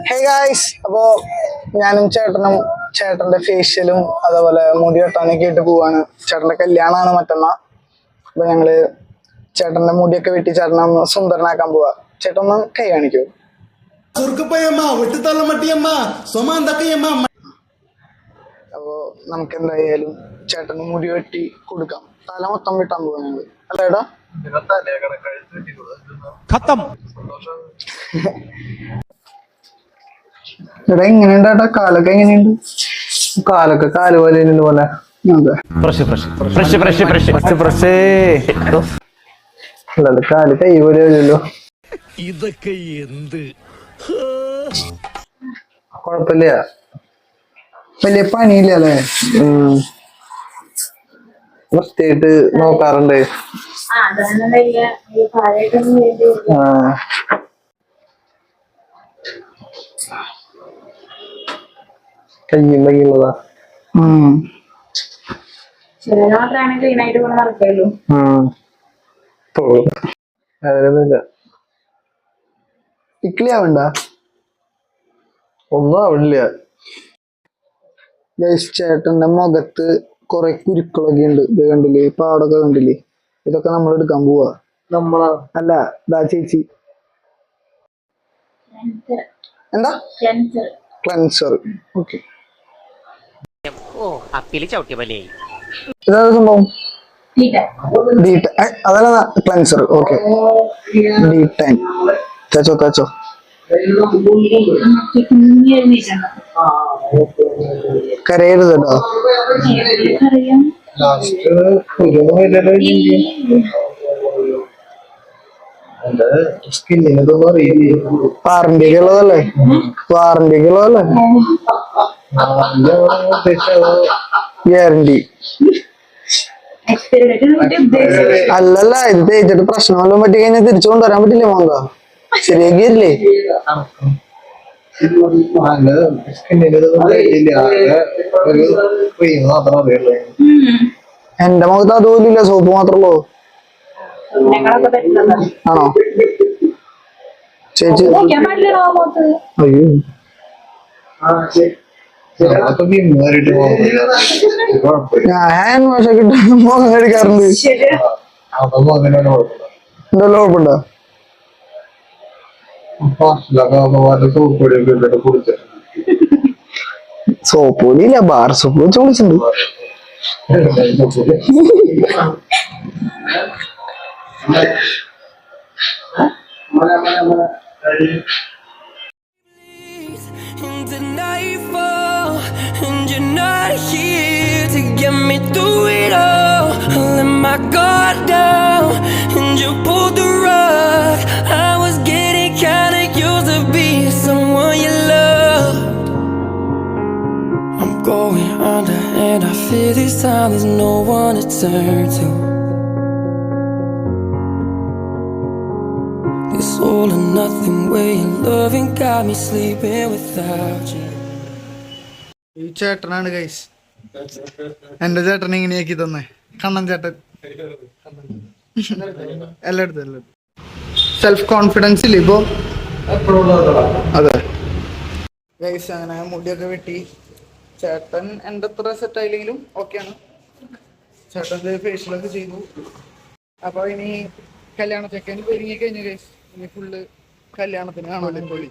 Hey guys, അപ്പോ ഞാനും ചേട്ടന്റെ ഫേഷ്യലും അതേപോലെ മുടി വെട്ടാനൊക്കെ ആയിട്ട് പോവാണ്. ചേട്ടന്റെ കല്യാണമാണ് മറ്റന്നാ. അപ്പൊ ഞങ്ങള് ചേട്ടന്റെ മുടിയൊക്കെ വെട്ടി ചേട്ടനെ ഒന്ന് സുന്ദരനാക്കാൻ പോവാ. ചേട്ടൻ ഒന്ന് കൈ കാണിക്കൂ. അപ്പോ നമുക്ക് എന്തായാലും ചേട്ടന് മുടി വെട്ടി കൊടുക്കാം. തല മൊത്തം വെട്ടാൻ പോവാ ഞങ്ങള്. അല്ലേടാ? എടാ എങ്ങനെയുണ്ടാ കാലൊക്കെ എങ്ങനെയുണ്ട്? കാലൊക്കെ കാല് പോലെ പോലെ കാല് കൈ പോലെ വരുമല്ലോ. ഇതൊക്കെ എന്ത് കൊഴപ്പില്ല, വലിയ പണിയില്ലല്ലേ? വൃത്തിയായിട്ട് നോക്കാറുണ്ട്. കയ്യും കയ്യുള്ളതാ. അതിനൊന്നുമില്ല. ഇക്ലി ആവണ്ട, ഒന്നും ആവണില്ല. ചേട്ടന്റെ മുഖത്ത് കൊറേ കുരുക്കളൊക്കെ ഉണ്ട്. ഇത് കണ്ടില്ലേ? പാടൊക്കെ കണ്ടില്ലേ? ഇതൊക്കെ നമ്മൾ എടുക്കാൻ പോവാ. നമ്മളാ? അല്ല, ദാ ചേച്ചി. എന്താ? ക്ലെൻസർ. ഓക്കെ, ഇതാ സംഭവം. അതല്ല, ക്ലെൻസർ. Okay, D10 തേച്ചോ. കരയരുത് കേട്ടോ. വാറന്റിക്ക് ഉള്ളതല്ലേ? ഗ്യാരണ്ടി അല്ലല്ല. ഇത് തേച്ചിട്ട് പ്രശ്നം വല്ലതും പറ്റി കഴിഞ്ഞാൽ തിരിച്ചു കൊണ്ടുവരാൻ പറ്റില്ലേ? മോങ്ക ശരിയാക്കിയില്ലേ? എന്റെ മുഖത്ത് അതുപോലും ഇല്ല, സോപ്പ് മാത്രമല്ലോ. ആണോ ചേച്ചി? അയ്യോ, ഞാൻ ഹാൻഡ് വാഷ് ഒക്കെ ഇട്ട് മുഖം കഴുകാറുണ്ട്. എന്തെല്ലാം കുഴപ്പമുണ്ടോ? സോപ്പ് പൊടിയില്ല, ബാർ സോപ്പ് വെച്ച് കുളിച്ചിട്ടുണ്ട്. And you're not here to get me through it all. I let my guard down and you pulled the rug. I was getting kinda used to being someone you loved. I'm going under and I feel this time there's no one to turn to. This all or nothing way of loving got me sleeping without you. ഈ ചേട്ടനാണ് guys, എന്റെ ചേട്ടൻ ഇങ്ങനെയാക്കി തന്നെ. കണ്ണൻ ചേട്ടൻ എല്ലായിടത്തും self confidence ഇല്ല ഇപ്പോ. അതെ ഗൈസ്, അങ്ങനെ മുടിയൊക്കെ വെട്ടി. ചേട്ടൻ എൻ്റെ അത്ര സെറ്റ് ആയില്ലെങ്കിലും ഓക്കെയാണ്. ചേട്ടൻ്റെ ഫേഷ്യലൊക്കെ ചെയ്തു. അപ്പൊ ഇനി കല്യാണ ചെക്കൻ ഒരുങ്ങി കഴിഞ്ഞു ഗൈസ്. ഇനി ഫുള്ള് കല്യാണത്തിന് കാണാൻ പൊളി.